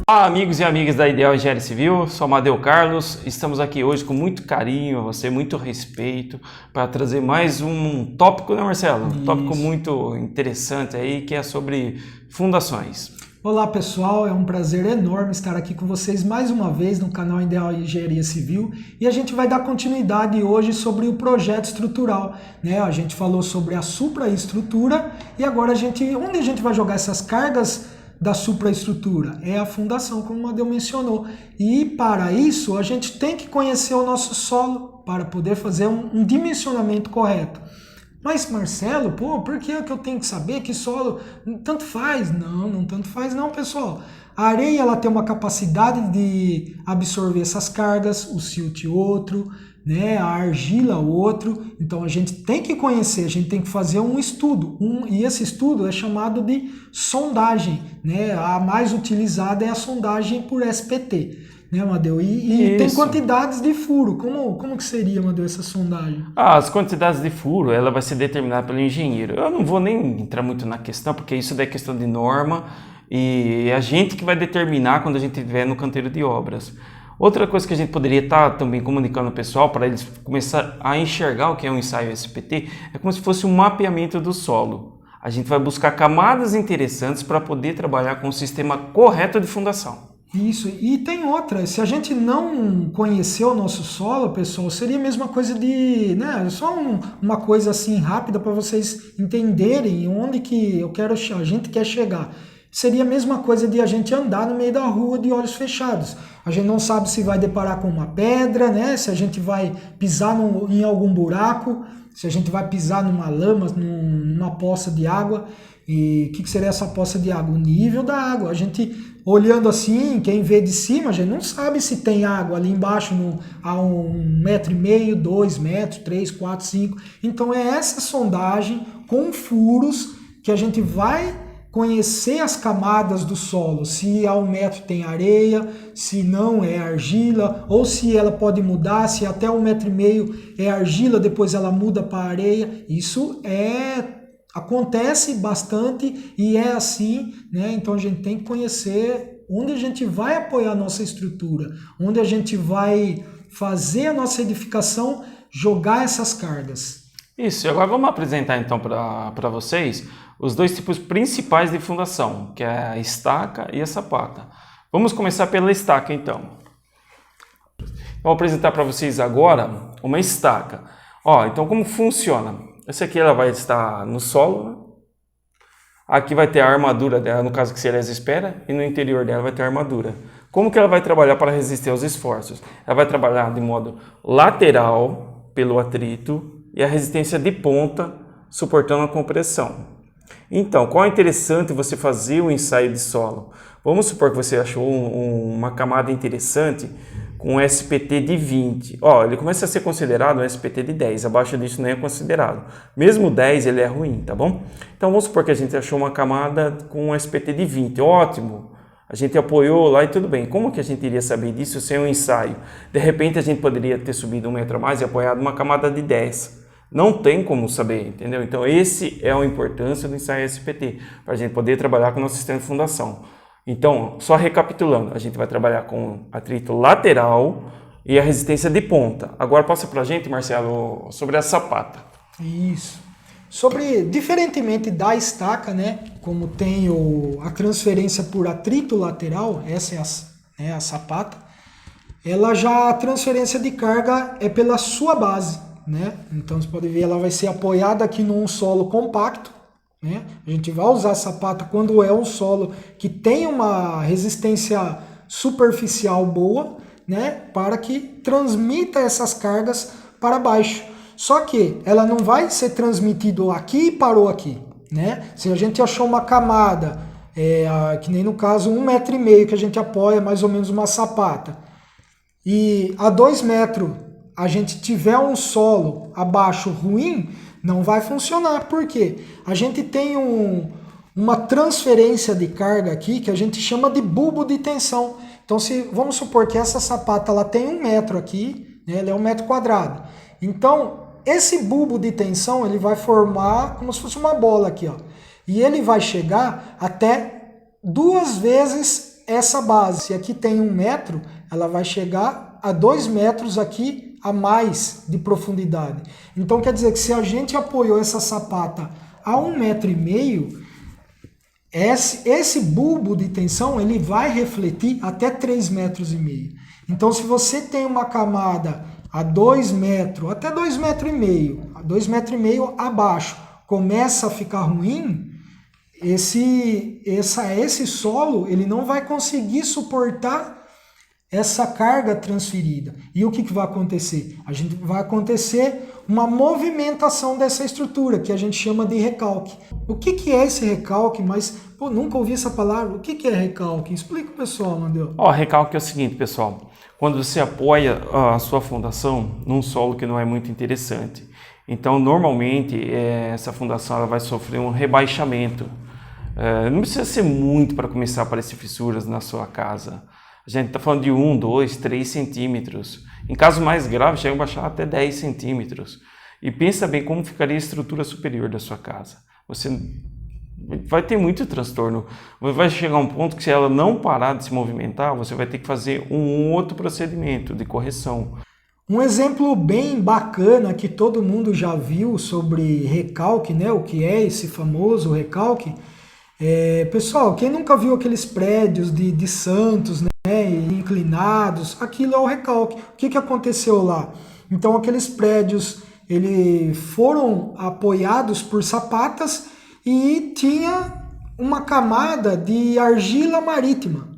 Olá, amigos e amigas da Ideal Engenharia Civil, sou Amadeu Carlos, estamos aqui hoje com muito carinho a você, muito respeito, para trazer mais um tópico, né, Marcelo? Um tópico muito interessante aí, que é sobre fundações. Olá pessoal, é um prazer enorme estar aqui com vocês mais uma vez no canal Ideal Engenharia Civil e a gente vai dar continuidade hoje sobre o projeto estrutural, né? A gente falou sobre a supraestrutura e agora onde a gente vai jogar essas cargas da supraestrutura? É a fundação, como o Amadeu mencionou. E para isso a gente tem que conhecer o nosso solo para poder fazer um dimensionamento correto. Mas Marcelo, por que eu tenho que saber que solo tanto faz? Não tanto faz não, pessoal. A areia ela tem uma capacidade de absorver essas cargas, o silt outro, né? A argila outro. Então a gente tem que conhecer, a gente tem que fazer um estudo. E esse estudo é chamado de sondagem, né? A mais utilizada é a sondagem por SPT. Né, Amadeu? E tem quantidades de furo. Como que seria, Amadeu, essa sondagem? As quantidades de furo, ela vai ser determinada pelo engenheiro. Eu não vou nem entrar muito na questão, porque isso daí é questão de norma e é a gente que vai determinar quando a gente estiver no canteiro de obras. Outra coisa que a gente poderia estar também comunicando ao pessoal, para eles começar a enxergar o que é um ensaio SPT, é como se fosse um mapeamento do solo. A gente vai buscar camadas interessantes para poder trabalhar com o sistema correto de fundação. Isso, e tem outra, se a gente não conhecer o nosso solo, pessoal, seria a mesma coisa de, né, só uma coisa assim rápida para vocês entenderem onde que a gente quer chegar. Seria a mesma coisa de a gente andar no meio da rua de olhos fechados. A gente não sabe se vai deparar com uma pedra, né, se a gente vai pisar em algum buraco, se a gente vai pisar numa lama, numa poça de água. E o que seria essa poça de água? O nível da água. A gente olhando assim, quem vê de cima, a gente não sabe se tem água ali embaixo a 1,5 m, 2 metros, 3, 4, 5. Então é essa sondagem com furos que a gente vai conhecer as camadas do solo. Se a 1 metro tem areia, se não é argila, ou se ela pode mudar, se até 1,5 m é argila, depois ela muda para areia. Isso acontece bastante e é assim, né? Então a gente tem que conhecer onde a gente vai apoiar a nossa estrutura, onde a gente vai fazer a nossa edificação, jogar essas cargas. Isso, e agora vamos apresentar então para vocês os dois tipos principais de fundação, que é a estaca e a sapata. Vamos começar pela estaca então. Vou apresentar para vocês agora uma estaca. Então como funciona? Essa aqui ela vai estar no solo, né? Aqui vai ter a armadura dela, no caso que seria as esferas, e no interior dela vai ter a armadura. Como que ela vai trabalhar para resistir aos esforços? Ela vai trabalhar de modo lateral, pelo atrito, e a resistência de ponta, suportando a compressão. Então, qual é interessante você fazer o ensaio de solo? Vamos supor que você achou uma camada interessante com um SPT de 20. Ele começa a ser considerado um SPT de 10, abaixo disso não é considerado. Mesmo 10 ele é ruim, tá bom? Então vamos supor que a gente achou uma camada com um SPT de 20, ótimo. A gente apoiou lá e tudo bem. Como que a gente iria saber disso sem um ensaio? De repente a gente poderia ter subido 1 metro a mais e apoiado uma camada de 10. Não tem como saber, entendeu? Então esse é a importância do ensaio SPT, para a gente poder trabalhar com o nosso sistema de fundação. Então, só recapitulando, a gente vai trabalhar com atrito lateral e a resistência de ponta. Agora passa para a gente, Marcelo, sobre a sapata. Isso. Diferentemente da estaca, né, como tem a transferência por atrito lateral, essa é a sapata, a transferência de carga é pela sua base, né? Então você pode ver, ela vai ser apoiada aqui num solo compacto, né? A gente vai usar a sapata quando é um solo que tem uma resistência superficial boa, né? Para que transmita essas cargas para baixo. Só que ela não vai ser transmitido aqui e parou aqui, né? Se a gente achou uma camada, que nem no caso 1,5 m que a gente apoia mais ou menos uma sapata, e a 2 metros a gente tiver um solo abaixo ruim, não vai funcionar. Por quê? A gente tem uma transferência de carga aqui que a gente chama de bulbo de tensão. Então, vamos supor que essa sapata ela tem 1 metro aqui, né, ela é 1 metro quadrado. Então, esse bulbo de tensão ele vai formar como se fosse uma bola aqui, ó. E ele vai chegar até 2 vezes essa base. Se aqui tem 1 metro, ela vai chegar a 2 metros aqui a mais de profundidade. Então quer dizer que se a gente apoiou essa sapata a 1,5 metro, esse bulbo de tensão ele vai refletir até 3,5 metros. Então se você tem uma camada a 2 metros, até 2,5 metros, a 2,5 metros abaixo, começa a ficar ruim, esse solo ele não vai conseguir suportar essa carga transferida. E o que vai acontecer? Vai acontecer uma movimentação dessa estrutura, que a gente chama de recalque. O que é esse recalque? Mas, nunca ouvi essa palavra. O que é recalque? Explica pro pessoal, Mandel. Recalque é o seguinte, pessoal. Quando você apoia a sua fundação num solo que não é muito interessante, então, normalmente, essa fundação ela vai sofrer um rebaixamento. Não precisa ser muito para começar a aparecer fissuras na sua casa. A gente está falando de 1, 2, 3 centímetros. Em casos mais graves, chega a baixar até 10 centímetros. E pensa bem como ficaria a estrutura superior da sua casa. Você vai ter muito transtorno. Vai chegar um ponto que se ela não parar de se movimentar, você vai ter que fazer um outro procedimento de correção. Um exemplo bem bacana que todo mundo já viu sobre recalque, né? O que é esse famoso recalque? Pessoal, quem nunca viu aqueles prédios de Santos, né, inclinados, aquilo é o recalque. O que aconteceu lá? Então aqueles prédios eles foram apoiados por sapatas e tinha uma camada de argila marítima,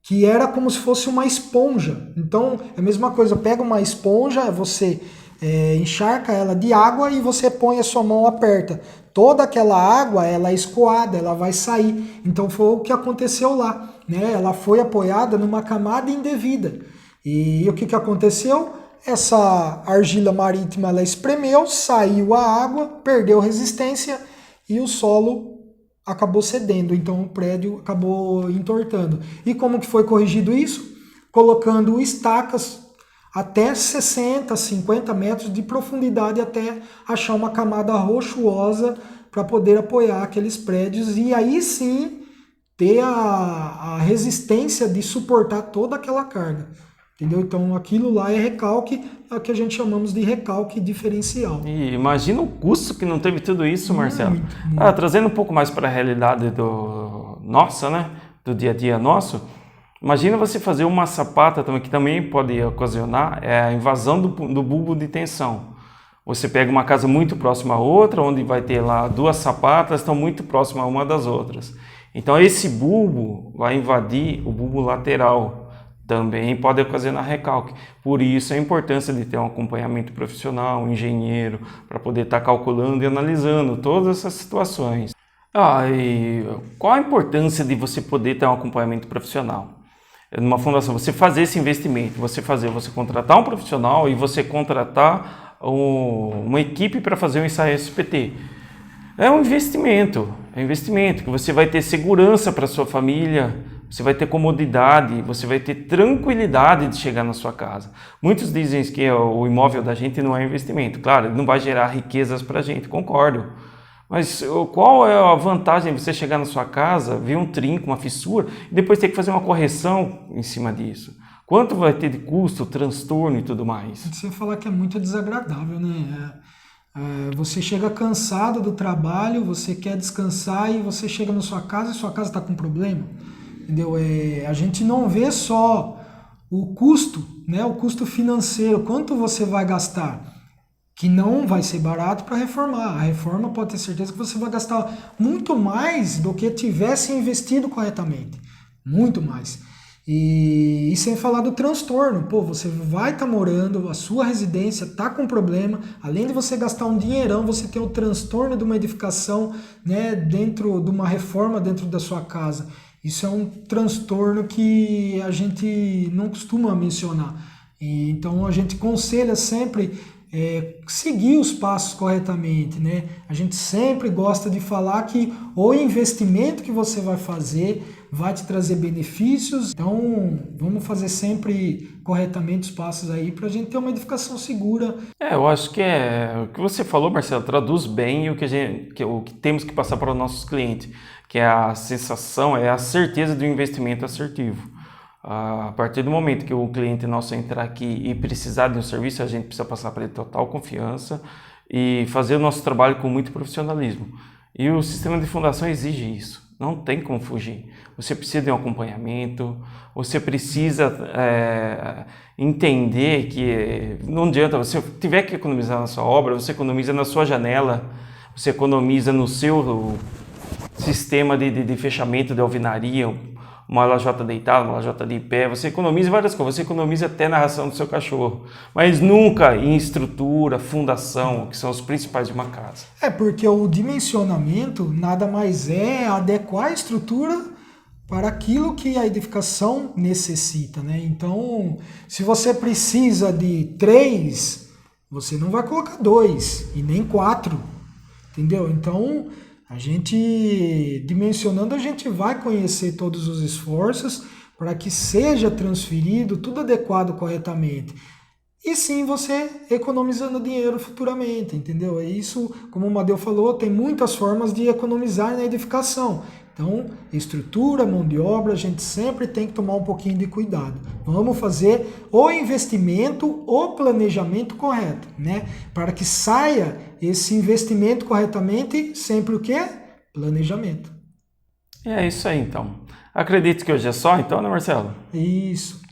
que era como se fosse uma esponja. Então é a mesma coisa, pega uma esponja, você encharca ela de água e você põe a sua mão, aperta. Toda aquela água, ela é escoada, ela vai sair. Então foi o que aconteceu lá, né? Ela foi apoiada numa camada indevida. E o que aconteceu? Essa argila marítima, ela espremeu, saiu a água, perdeu resistência e o solo acabou cedendo. Então o prédio acabou entortando. E como que foi corrigido isso? Colocando estacas até 60, 50 metros de profundidade até achar uma camada rochosa para poder apoiar aqueles prédios e aí sim ter a resistência de suportar toda aquela carga. Entendeu? Então aquilo lá é recalque, é o que a gente chamamos de recalque diferencial. E imagina o custo que não teve tudo isso, Marcelo. Muito. Trazendo um pouco mais para a realidade nossa, né? Do dia a dia nosso. Imagina você fazer uma sapata também, que também pode ocasionar a invasão do bulbo de tensão. Você pega uma casa muito próxima à outra, onde vai ter lá 2 sapatas, estão muito próximas uma das outras. Então esse bulbo vai invadir o bulbo lateral, também pode ocasionar recalque. Por isso a importância de ter um acompanhamento profissional, um engenheiro, para poder estar calculando e analisando todas essas situações. E qual a importância de você poder ter um acompanhamento profissional? Numa fundação, você fazer esse investimento, você contratar um profissional e você contratar uma equipe para fazer um ensaio SPT. É um investimento, que você vai ter segurança para sua família, você vai ter comodidade, você vai ter tranquilidade de chegar na sua casa. Muitos dizem que o imóvel da gente não é investimento. Claro, ele não vai gerar riquezas para a gente, concordo. Mas qual é a vantagem de você chegar na sua casa, ver um trinco, uma fissura, e depois ter que fazer uma correção em cima disso? Quanto vai ter de custo, transtorno e tudo mais? Você falar que é muito desagradável, né? Você chega cansado do trabalho, você quer descansar e você chega na sua casa e sua casa está com problema. Entendeu? A gente não vê só o custo, né? O custo financeiro, quanto você vai gastar, que não vai ser barato para reformar. A reforma pode ter certeza que você vai gastar muito mais do que tivesse investido corretamente. Muito mais. E sem falar do transtorno. Você vai estar morando, a sua residência está com problema. Além de você gastar um dinheirão, você tem o transtorno de uma edificação, né, dentro de uma reforma dentro da sua casa. Isso é um transtorno que a gente não costuma mencionar. Então a gente aconselha sempre seguir os passos corretamente, né? A gente sempre gosta de falar que o investimento que você vai fazer, vai te trazer benefícios. Então, vamos fazer sempre corretamente os passos aí para a gente ter uma edificação segura. Eu acho que o que você falou, Marcelo, traduz bem o que temos que passar para os nossos clientes, que é a sensação, é a certeza do investimento assertivo. A partir do momento que o cliente nosso entrar aqui e precisar de um serviço, a gente precisa passar para ele total confiança e fazer o nosso trabalho com muito profissionalismo. E o sistema de fundação exige isso, não tem como fugir. Você precisa de um acompanhamento, você precisa entender que não adianta, você tiver que economizar na sua obra, você economiza na sua janela, você economiza no seu sistema de fechamento de alvenaria, uma lajota deitada, uma lajota de pé, você economiza várias coisas, você economiza até na ração do seu cachorro, mas nunca em estrutura, fundação, que são os principais de uma casa. Porque o dimensionamento nada mais é adequar a estrutura para aquilo que a edificação necessita, né? Então, se você precisa de 3, você não vai colocar 2 e nem 4, entendeu? Então, a gente, dimensionando, a gente vai conhecer todos os esforços para que seja transferido tudo adequado corretamente. E sim, você economizando dinheiro futuramente, entendeu? É isso, como o Madeu falou, tem muitas formas de economizar na edificação. Então, estrutura, mão de obra, a gente sempre tem que tomar um pouquinho de cuidado. Vamos fazer o investimento, o planejamento correto, né? Para que saia esse investimento corretamente, sempre o quê? Planejamento. É isso aí, então. Acredito que hoje é só, então, né, Marcelo? Isso.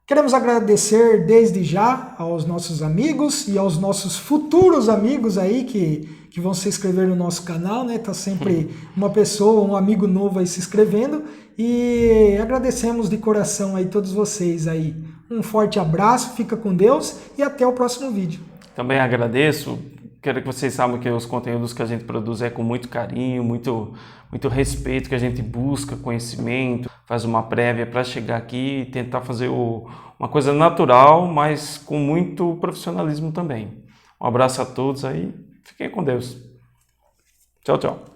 Queremos agradecer desde já aos nossos amigos e aos nossos futuros amigos aí que vão se inscrever no nosso canal, né? Tá sempre uma pessoa, um amigo novo aí se inscrevendo e agradecemos de coração aí todos vocês aí. Um forte abraço, fica com Deus e até o próximo vídeo. Também agradeço. Quero que vocês saibam que os conteúdos que a gente produz é com muito carinho, muito respeito, que a gente busca conhecimento, faz uma prévia para chegar aqui e tentar fazer uma coisa natural, mas com muito profissionalismo também. Um abraço a todos aí, fiquem com Deus. Tchau, tchau.